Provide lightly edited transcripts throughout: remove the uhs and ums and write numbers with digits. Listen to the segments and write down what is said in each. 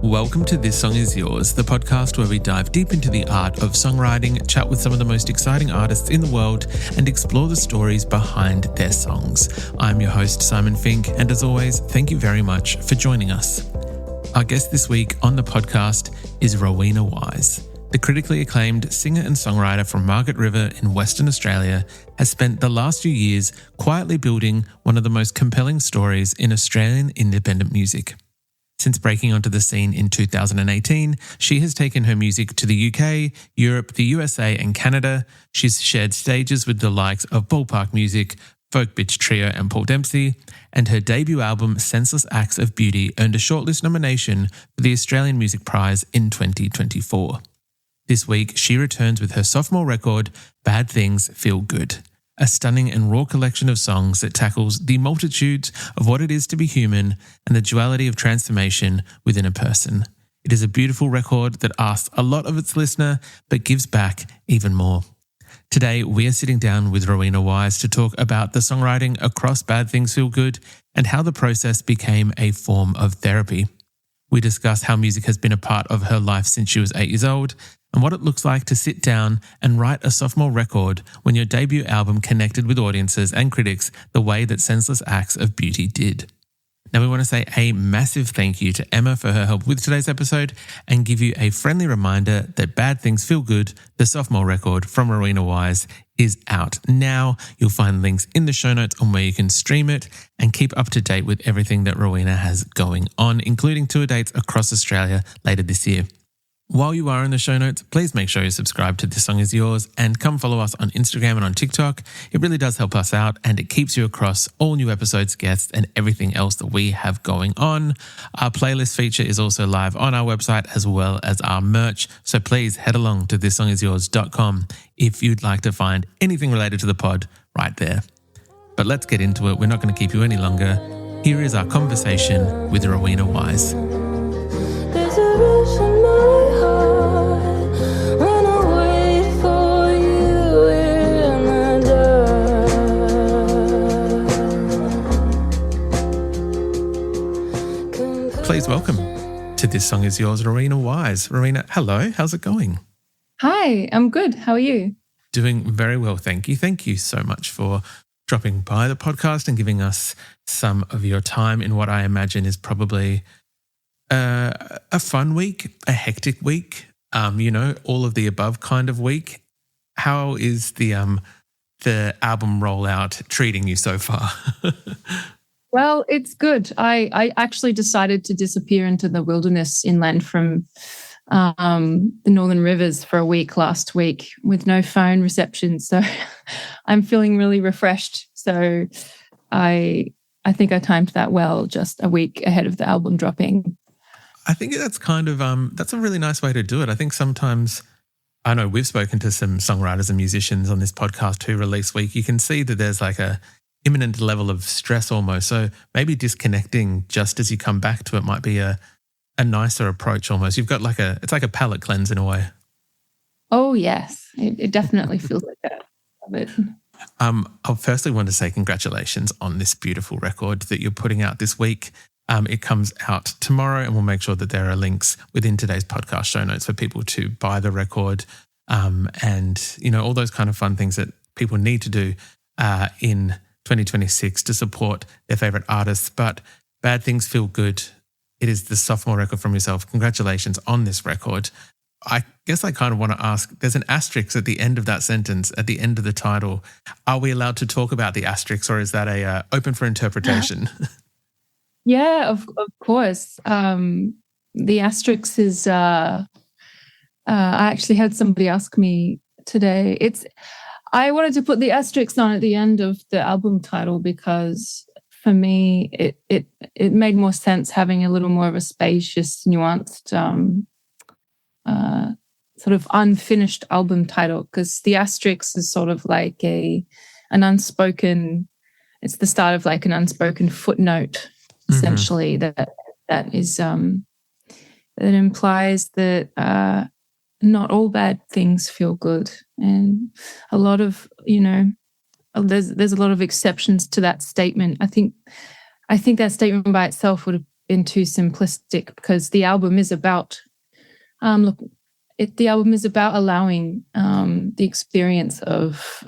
Welcome to This Song Is Yours, the podcast where we dive deep into the art of songwriting, chat with some of the most exciting artists in the world, and explore the stories behind their songs. I'm your host, Simon Fink, and as always, thank you very much for joining us. Our guest this week on the podcast is Rowena Wise. The critically acclaimed singer and songwriter from Margaret River in Western Australia has spent the last few years quietly building one of the most compelling stories in Australian independent music. Since breaking onto the scene in 2018, she has taken her music to the UK, Europe, the USA and Canada. She's shared stages with the likes of Ballpark Music, Folk Bitch Trio and Paul Dempsey, and her debut album Senseless Acts of Beauty earned a shortlist nomination for the Australian Music Prize in 2024. This week, she returns with her sophomore record, Bad Things Feel Good, a stunning and raw collection of songs that tackles the multitudes of what it is to be human and the duality of transformation within a person. It is a beautiful record that asks a lot of its listener, but gives back even more. Today, we are sitting down with Rowena Wise to talk about the songwriting across Bad Things Feel Good and how the process became a form of therapy. We discuss how music has been a part of her life since she was 8 years old, and what it looks like to sit down and write a sophomore record when your debut album connected with audiences and critics the way that Senseless Acts of Beauty did. Now, we want to say a massive thank you to Emma for her help with today's episode and give you a friendly reminder that Bad Things Feel Good, the sophomore record from Rowena Wise, is out now. You'll find links in the show notes on where you can stream it and keep up to date with everything that Rowena has going on, including tour dates across Australia later this year. While you are in the show notes, please make sure you subscribe to This Song Is Yours and come follow us on Instagram and on TikTok. It really does help us out and it keeps you across all new episodes, guests, and everything else that we have going on. Our playlist feature is also live on our website as well as our merch. So please head along to thissongisyours.com if you'd like to find anything related to the pod right there. But let's get into it. We're not going to keep you any longer. Here is our conversation with Rowena Wise. There's a rush in my heart when I wait for you in the dark. Please welcome to This Song Is Yours, Rowena Wise. Rowena, hello. How's it going? Hi, I'm good. How are you? Doing very well, thank you. Thank you so much for dropping by the podcast and giving us some of your time in what I imagine is probably a fun week, a hectic week, all of the above kind of week. How is the album rollout treating you so far? Well, it's good. I actually decided to disappear into the wilderness inland from the Northern Rivers for a week last week with no phone reception. So I'm feeling really refreshed. So I think I timed that well, just a week ahead of the album dropping. I think that's kind of that's a really nice way to do it. I think sometimes, I know we've spoken to some songwriters and musicians on this podcast who release week. You can see that there's like a imminent level of stress almost. So maybe disconnecting just as you come back to it might be a nicer approach almost. You've got it's like a palate cleanse in a way. Oh yes, it definitely feels like that. Love it. I firstly want to say congratulations on this beautiful record that you're putting out this week. It comes out tomorrow and we'll make sure that there are links within today's podcast show notes for people to buy the record and, all those kind of fun things that people need to do in 2026 to support their favourite artists. But Bad Things Feel Good. It is the sophomore record from yourself. Congratulations on this record. I guess I kind of want to ask, there's an asterisk at the end of that sentence, at the end of the title. Are we allowed to talk about the asterisk or is that open for interpretation? Yeah, of course. The asterisk is, I actually had somebody ask me today. I wanted to put the asterisk on at the end of the album title because for me, it made more sense having a little more of a spacious, nuanced, sort of unfinished album title, because the asterisk is sort of like an unspoken, it's the start of like an unspoken footnote. Essentially, that is that implies that not all bad things feel good, and a lot of there's a lot of exceptions to that statement. I think that statement by itself would been too simplistic, because the album is about the album is about allowing the experience of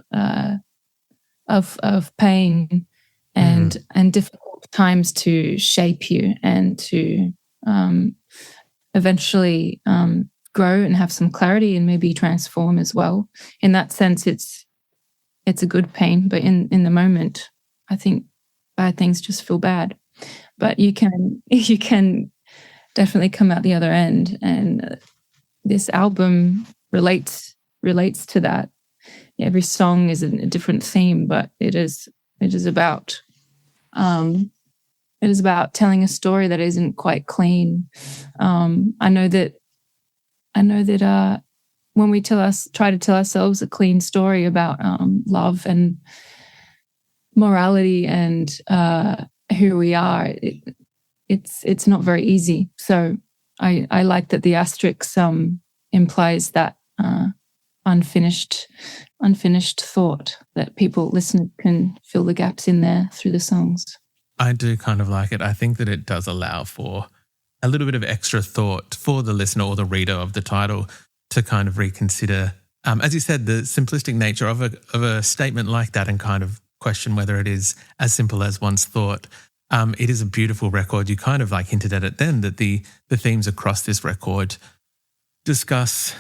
pain and difficult times to shape you and to eventually grow and have some clarity and maybe transform as well. In that sense, it's a good pain, but in the moment, I think bad things just feel bad. But you can definitely come out the other end, and this album relates to that. Every song is a different theme, but it is about telling a story that isn't quite clean. I know that when we try to tell ourselves a clean story about love and morality and who we are, it's not very easy. So I like that the asterisk implies that unfinished thought, that people listen can fill the gaps in there through the songs. I do kind of like it. I think that it does allow for a little bit of extra thought for the listener or the reader of the title to kind of reconsider, as you said, the simplistic nature of a statement like that, and kind of question whether it is as simple as once thought. It is a beautiful record. You kind of like hinted at it then, that the themes across this record discuss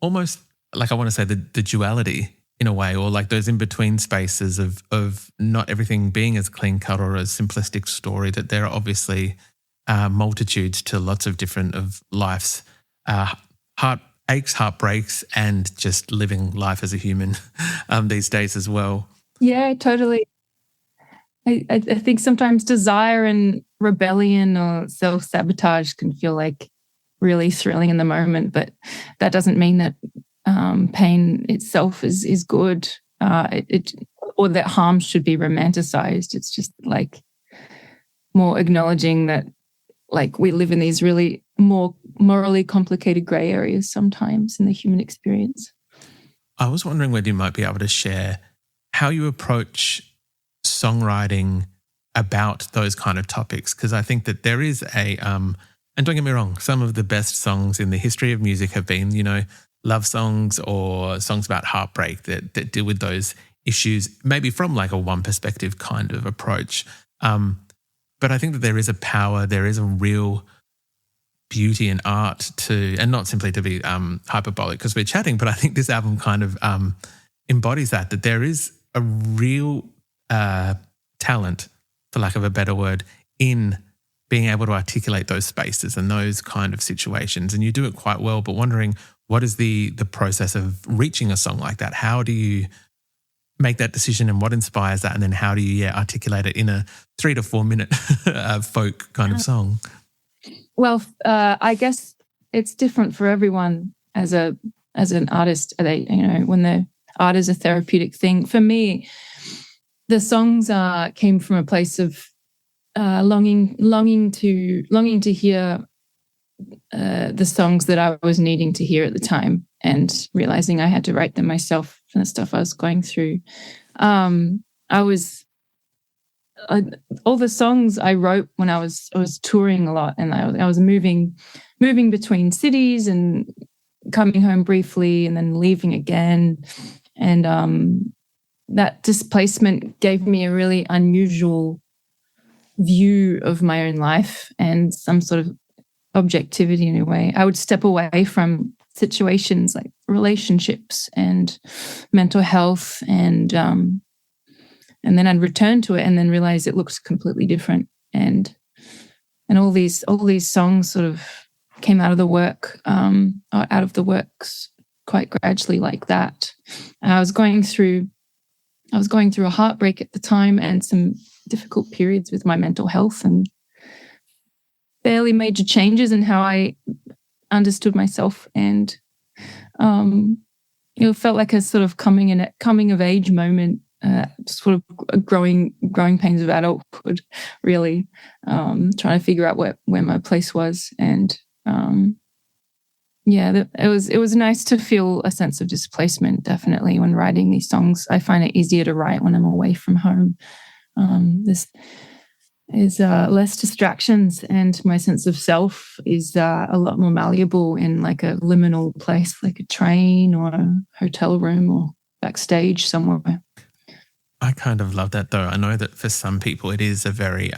almost like, I want to say, the duality in a way, or like those in-between spaces of not everything being as clean-cut or a simplistic story, that there are obviously multitudes to lots of different of life's heartaches, heartbreaks, and just living life as a human these days as well. Yeah, totally. I think sometimes desire and rebellion or self-sabotage can feel like really thrilling in the moment, but that doesn't mean that pain itself is good, or that harm should be romanticized. It's just like more acknowledging that, like, we live in these really more morally complicated gray areas sometimes in the human experience. I was wondering whether you might be able to share how you approach songwriting about those kind of topics, because I think that there is and don't get me wrong, some of the best songs in the history of music have been, love songs or songs about heartbreak that deal with those issues, maybe from like a one perspective kind of approach. But I think that there is a power, there is a real beauty and art to, and not simply to be hyperbolic because we're chatting, but I think this album kind of embodies that there is a real talent, for lack of a better word, in being able to articulate those spaces and those kind of situations. And you do it quite well, but wondering, what is the process of reaching a song like that? How do you make that decision, and what inspires that? And then how do you articulate it in a 3 to 4 minute folk kind of song? Well, I guess it's different for everyone as an artist. When the art is a therapeutic thing. For me, the songs came from a place of longing to hear the songs that I was needing to hear at the time, and realizing I had to write them myself from the stuff I was going through. All the songs I wrote when I was touring a lot, and I was moving between cities and coming home briefly and then leaving again, and that displacement gave me a really unusual view of my own life and some sort of objectivity in a way. I would step away from situations like relationships and mental health, and then I'd return to it and then realize it looks completely different. And all these songs sort of came out of the works quite gradually like that. I was going through a heartbreak at the time and some difficult periods with my mental health, and fairly major changes in how I understood myself, and it felt like a sort of coming of age moment, sort of growing pains of adulthood, really, trying to figure out where my place was. And it was nice to feel a sense of displacement, definitely, when writing these songs. I find it easier to write when I'm away from home. less distractions, and my sense of self is a lot more malleable in like a liminal place, like a train or a hotel room or backstage somewhere. I kind of love that, though. I know that for some people it is a very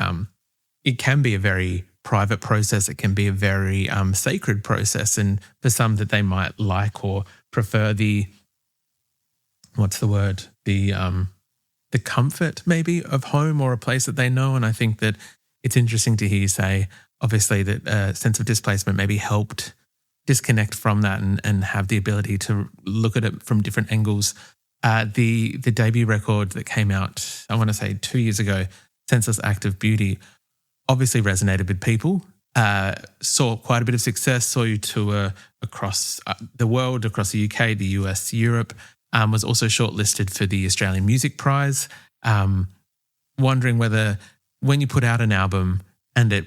it can be a very private process. It can be a very sacred process, and for some that they might like or prefer the comfort maybe of home or a place that they know. And I think that it's interesting to hear you say, obviously, that a sense of displacement maybe helped disconnect from that and have the ability to look at it from different angles. The debut record that came out, I want to say 2 years ago, Senseless Act of Beauty, obviously resonated with people, saw quite a bit of success, saw you tour across the world, across the UK, the US, Europe, was also shortlisted for the Australian Music Prize. Wondering whether when you put out an album and it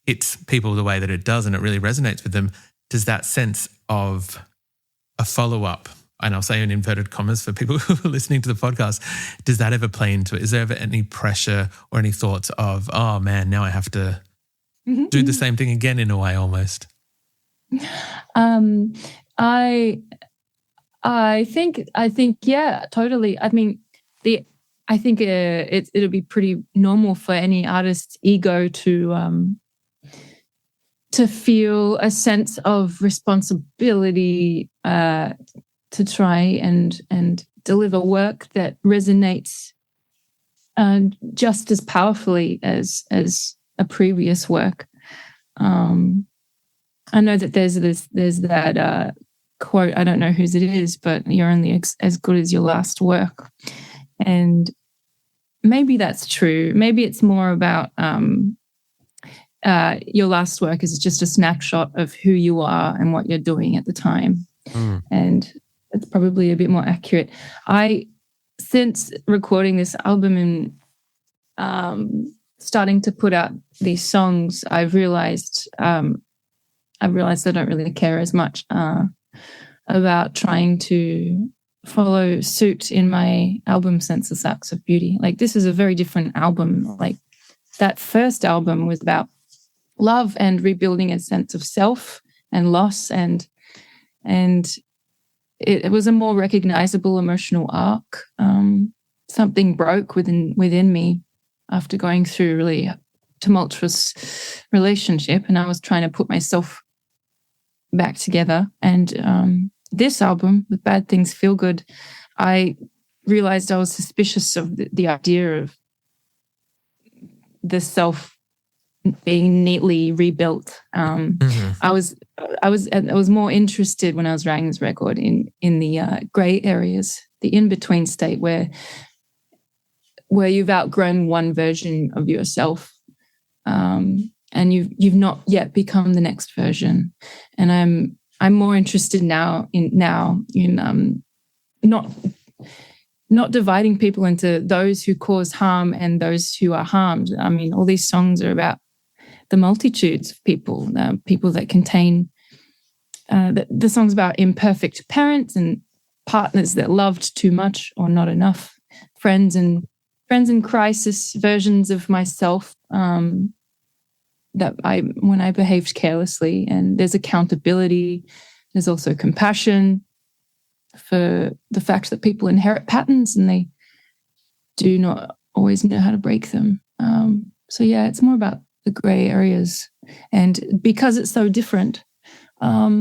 hits people the way that it does and it really resonates with them, does that sense of a follow-up, and I'll say in inverted commas for people who are listening to the podcast, does that ever play into it? Is there ever any pressure or any thoughts of, oh man, now I have to do the same thing again in a way almost? I think, yeah, totally. I mean, I think it'll be pretty normal for any artist's ego to feel a sense of responsibility to try and deliver work that resonates just as powerfully as a previous work. I know that there's that quote, I don't know whose it is, but you're only as good as your last work. And maybe that's true. Maybe it's more about your last work is just a snapshot of who you are and what you're doing at the time. And it's probably a bit more accurate. Since recording this album and starting to put out these songs, I've realized I don't really care as much about trying to follow suit in my album Senseless Acts of Beauty. Like, this is a very different album. Like, that first album was about love and rebuilding a sense of self and loss, and it was a more recognizable emotional arc. Something broke within me after going through a really tumultuous relationship, and I was trying to put myself back together. And this album, With Bad Things Feel Good, I realized I was suspicious of the idea of the self being neatly rebuilt. I was more interested when I was writing this record in the grey areas, the in-between state where you've outgrown one version of yourself, and you've not yet become the next version. And I'm more interested now in not dividing people into those who cause harm and those who are harmed. I mean, all these songs are about the multitudes of people, people that contain the songs about imperfect parents and partners that loved too much or not enough, friends in crisis, versions of myself that when I behaved carelessly. And there's accountability. There's also compassion for the fact that people inherit patterns and they do not always know how to break them. So yeah, it's more about the grey areas. And because it's so different, I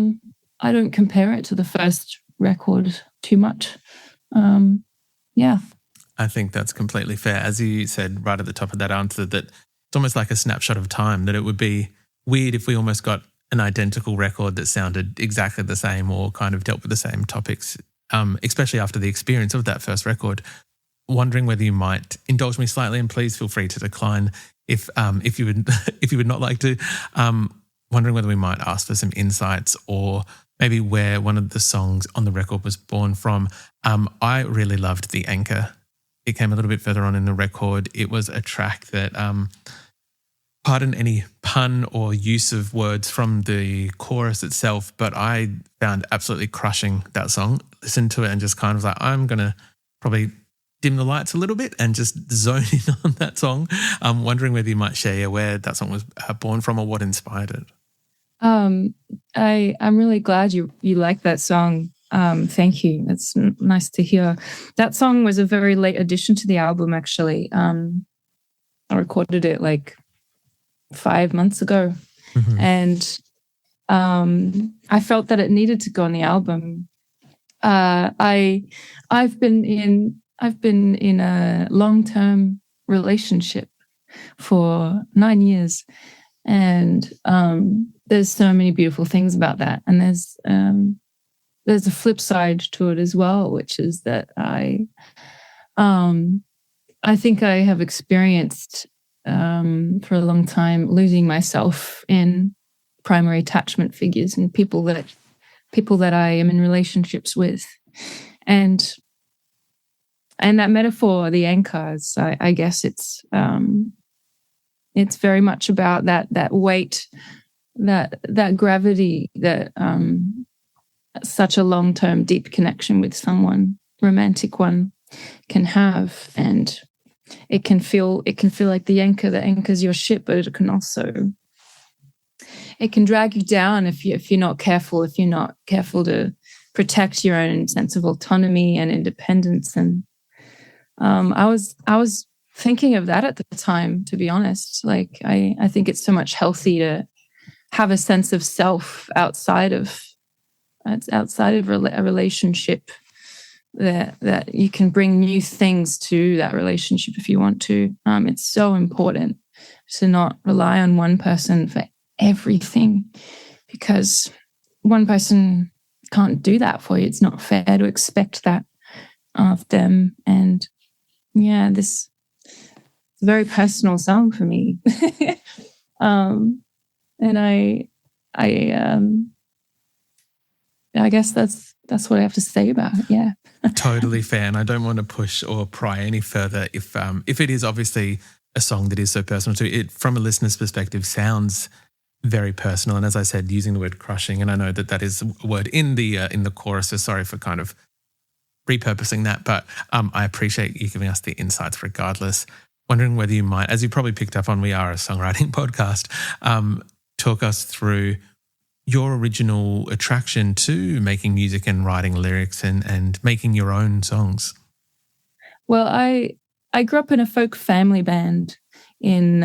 don't compare it to the first record too much. Yeah. I think that's completely fair. As you said right at the top of that answer, that it's almost like a snapshot of time, that it would be weird if we almost got an identical record that sounded exactly the same or kind of dealt with the same topics, especially after the experience of that first record. Wondering whether you might indulge me slightly, and please feel free to decline if you would not like to. Wondering whether we might ask for some insights or maybe where one of the songs on the record was born from. I really loved The Anchor. It came a little bit further on in the record. It was a track that, pardon any pun or use of words from the chorus itself, but I found absolutely crushing that song. Listened to it and just kind of like, I'm going to probably dim the lights a little bit and just zone in on that song. I'm wondering whether you might share where that song was born from or what inspired it. I'm really glad you like that song. Thank you. It's nice to hear. That song was a very late addition to the album, actually. I recorded it like 5 months ago, and I felt that it needed to go on the album. I've been in a long-term relationship for 9 years, and there's so many beautiful things about that. And there's a flip side to it as well, which is that I think I have experienced for a long time losing myself in primary attachment figures and people that I am in relationships with, and that metaphor, the anchors, I guess it's very much about that weight, that gravity that such a long-term deep connection with someone, romantic one, can have. And it can feel like the anchor that anchors your ship, but it can drag you down if you're not careful to protect your own sense of autonomy and independence. And I was thinking of that at the time, to be honest. Like I think it's so much healthy to have a sense of self outside of a relationship, that you can bring new things to that relationship if you want to. It's so important to not rely on one person for everything, because one person can't do that for you. It's not fair to expect that of them. And yeah, this is a very personal song for me. And I guess that's what I have to say about it. Yeah. Totally fair. And I don't want to push or pry any further if it is obviously a song that is so personal to it, from a listener's perspective, sounds very personal. And as I said, using the word crushing, and I know that is a word in the chorus, so sorry for kind of repurposing that, but I appreciate you giving us the insights regardless. Wondering whether you might, as you probably picked up on, we are a songwriting podcast, talk us through your original attraction to making music and writing lyrics and making your own songs. Well, I grew up in a folk family band in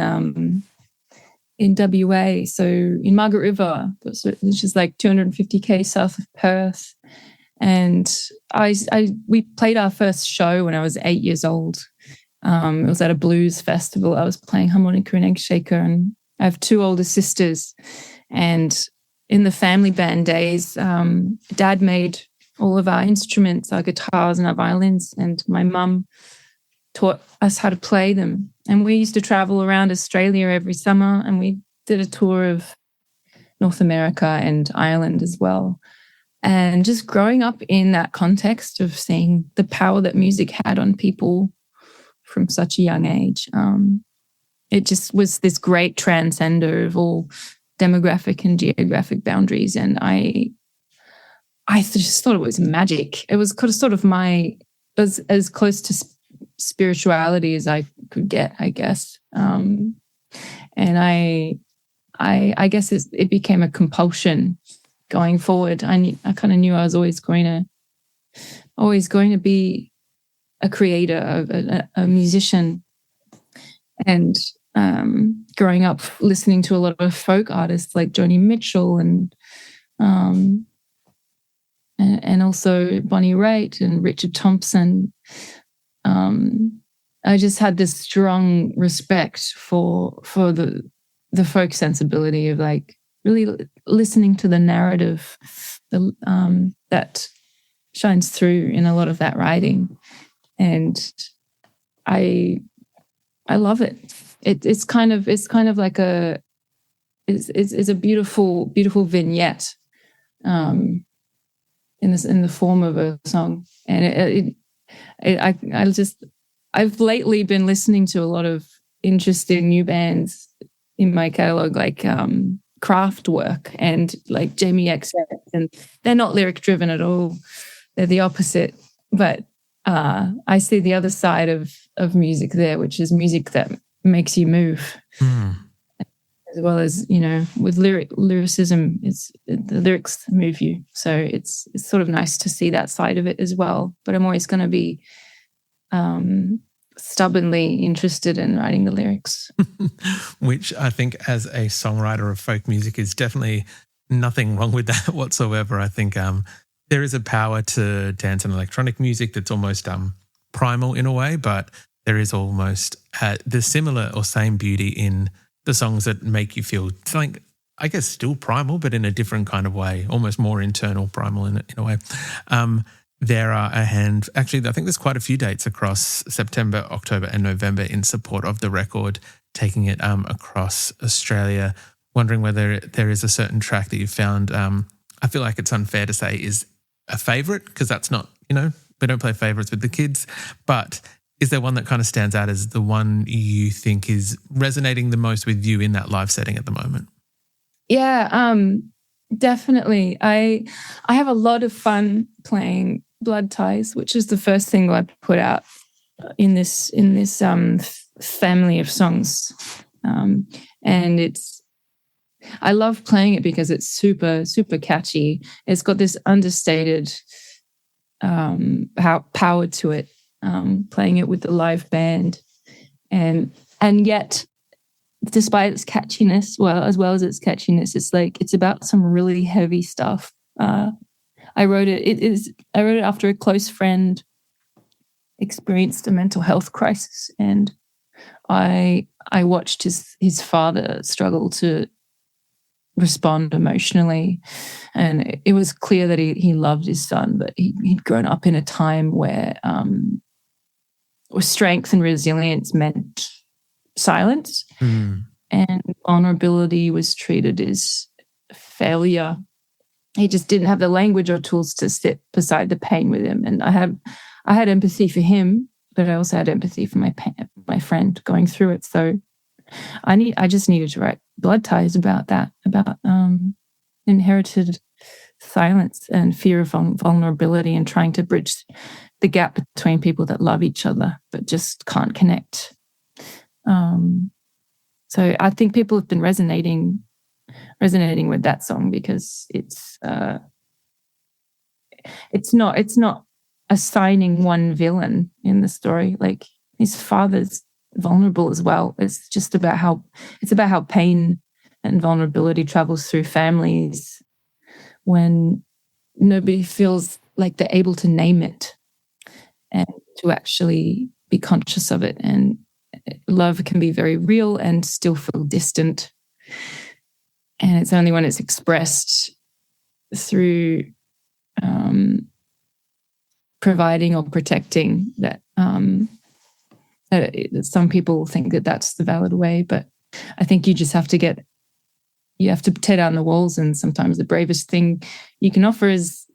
WA, so in Margaret River, which is like 250k south of Perth. And we played our first show when I was 8 years old. It was at a blues festival. I was playing harmonica and egg shaker, and I have two older sisters. And in the family band days, Dad made all of our instruments, our guitars and our violins, and my mum taught us how to play them. And we used to travel around Australia every summer, and we did a tour of North America and Ireland as well. And just growing up in that context of seeing the power that music had on people from such a young age, it just was this great transcender of all demographic and geographic boundaries. And I just thought it was magic. It was sort of as close to spirituality as I could get, I guess. And I guess it became a compulsion going forward. I kind of knew I was always going to be a creator, a musician. And growing up listening to a lot of folk artists like Joni Mitchell and also Bonnie Raitt and Richard Thompson, I just had this strong respect for the folk sensibility of like really listening to the narrative that shines through in a lot of that writing, and I love it. It's kind of like it's a beautiful vignette in the form of a song. And I've lately been listening to a lot of interesting new bands in my catalog, like Kraftwerk and like Jamie XX, and they're not lyric driven at all. They're the opposite. But I see the other side of music there, which is music that makes you move. As well as, with lyricism, the lyrics move you. So it's sort of nice to see that side of it as well. But I'm always going to be stubbornly interested in writing the lyrics. Which I think as a songwriter of folk music is definitely nothing wrong with that whatsoever. I think there is a power to dance and electronic music that's almost primal in a way, but there is almost the similar or same beauty in the songs that make you feel like, I guess, still primal, but in a different kind of way, almost more internal primal in a way. There are actually, I think there's quite a few dates across September, October and November in support of the record, taking it across Australia. Wondering whether there is a certain track that you found, I feel like it's unfair to say is a favourite, because that's not, we don't play favourites with the kids, but is there one that kind of stands out as the one you think is resonating the most with you in that live setting at the moment? Yeah, definitely. I have a lot of fun playing Blood Ties, which is the first single I put out in this family of songs, and I love playing it because it's super, super catchy. It's got this understated power to it. Playing it with the live band, and yet, despite its catchiness, as well as its catchiness, it's about some really heavy stuff. I wrote it after a close friend experienced a mental health crisis, and I watched his father struggle to respond emotionally, and it was clear that he loved his son, but he'd grown up in a time where strength and resilience meant silence, and vulnerability was treated as failure. He just didn't have the language or tools to sit beside the pain with him. And I had empathy for him, but I also had empathy for my friend going through it. So I just needed to write Blood Ties about that, about inherited silence and fear of vulnerability, and trying to bridge the gap between people that love each other but just can't connect. So I think people have been resonating with that song because it's not assigning one villain in the story. Like, his father's vulnerable as well. It's just about how pain and vulnerability travels through families when nobody feels like they're able to name it and to actually be conscious of it. And love can be very real and still feel distant. And it's only when it's expressed through providing or protecting that some people think that that's the valid way. But I think you just have to tear down the walls, and sometimes the bravest thing you can offer is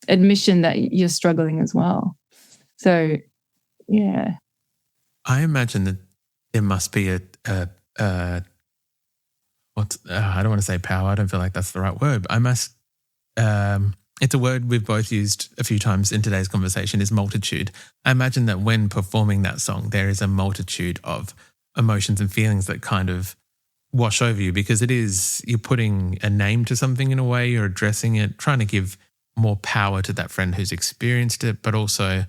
admission that you're struggling as well. So, yeah. I imagine that there must be I don't want to say power. I don't feel like that's the right word. But it's a word we've both used a few times in today's conversation, is multitude. I imagine that when performing that song, there is a multitude of emotions and feelings that kind of wash over you, because you're putting a name to something in a way, you're addressing it, trying to give more power to that friend who's experienced it, but also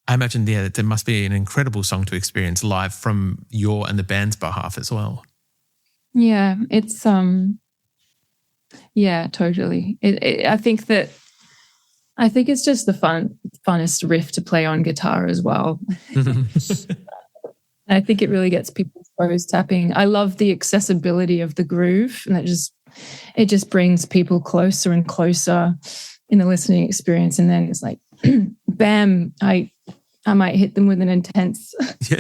I imagine, that there must be an incredible song to experience live from your and the band's behalf as well. Yeah, it's yeah, totally. I think it's just the funnest riff to play on guitar as well. I think it really gets people's toes tapping. I love the accessibility of the groove, and it just brings people closer and closer in the listening experience. And then it's like, bam, I might hit them with an intense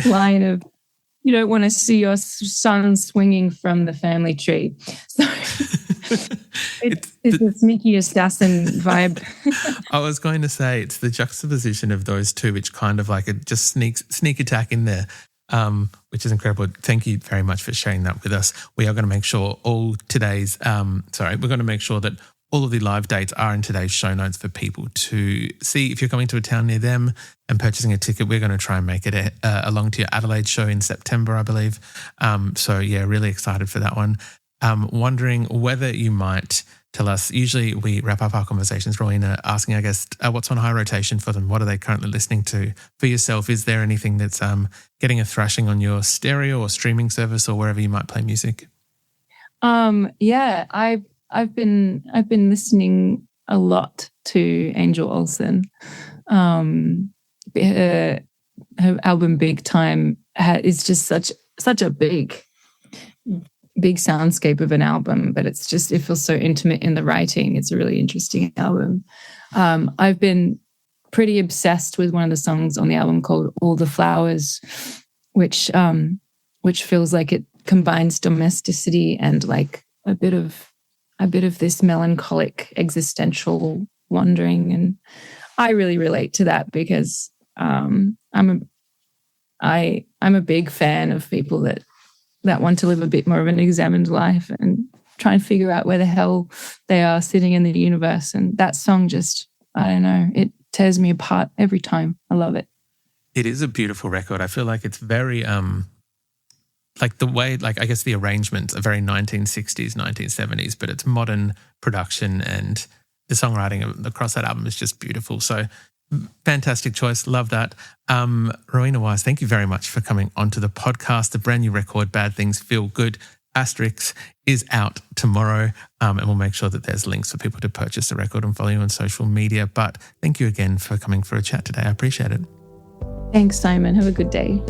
line of, "You don't want to see your son swinging from the family tree." So it's a sneaky assassin vibe. I was going to say it's the juxtaposition of those two, which kind of like it just sneak attack in there, which is incredible. Thank you very much for sharing that with us. We are going to make sure we're going to make sure that all of the live dates are in today's show notes for people to see if you're coming to a town near them and purchasing a ticket. We're going to try and make it along to your Adelaide show in September, I believe. So yeah, really excited for that one. Wondering whether you might tell us, usually we wrap up our conversations, Rowena, asking our guest what's on high rotation for them. What are they currently listening to? For yourself, is there anything that's getting a thrashing on your stereo or streaming service or wherever you might play music? Yeah, I've been listening a lot to Angel Olsen. Her album Big Time is just such a big soundscape of an album, but it feels so intimate in the writing. It's a really interesting album. I've been pretty obsessed with one of the songs on the album called All the Flowers, which feels like it combines domesticity and like a bit of this melancholic existential wandering. And I really relate to that because I'm a big fan of people that want to live a bit more of an examined life and try and figure out where the hell they are sitting in the universe. And that song just, I don't know, it tears me apart every time. I love it. It is a beautiful record. I feel like it's very like the way, like I guess the arrangements are very 1960s, 1970s, but it's modern production and the songwriting across that album is just beautiful. So fantastic choice. Love that. Rowena Wise, thank you very much for coming onto the podcast. The brand new record, Bad Things Feel Good, Asterix, is out tomorrow. And we'll make sure that there's links for people to purchase the record and follow you on social media. But thank you again for coming for a chat today. I appreciate it. Thanks, Simon. Have a good day.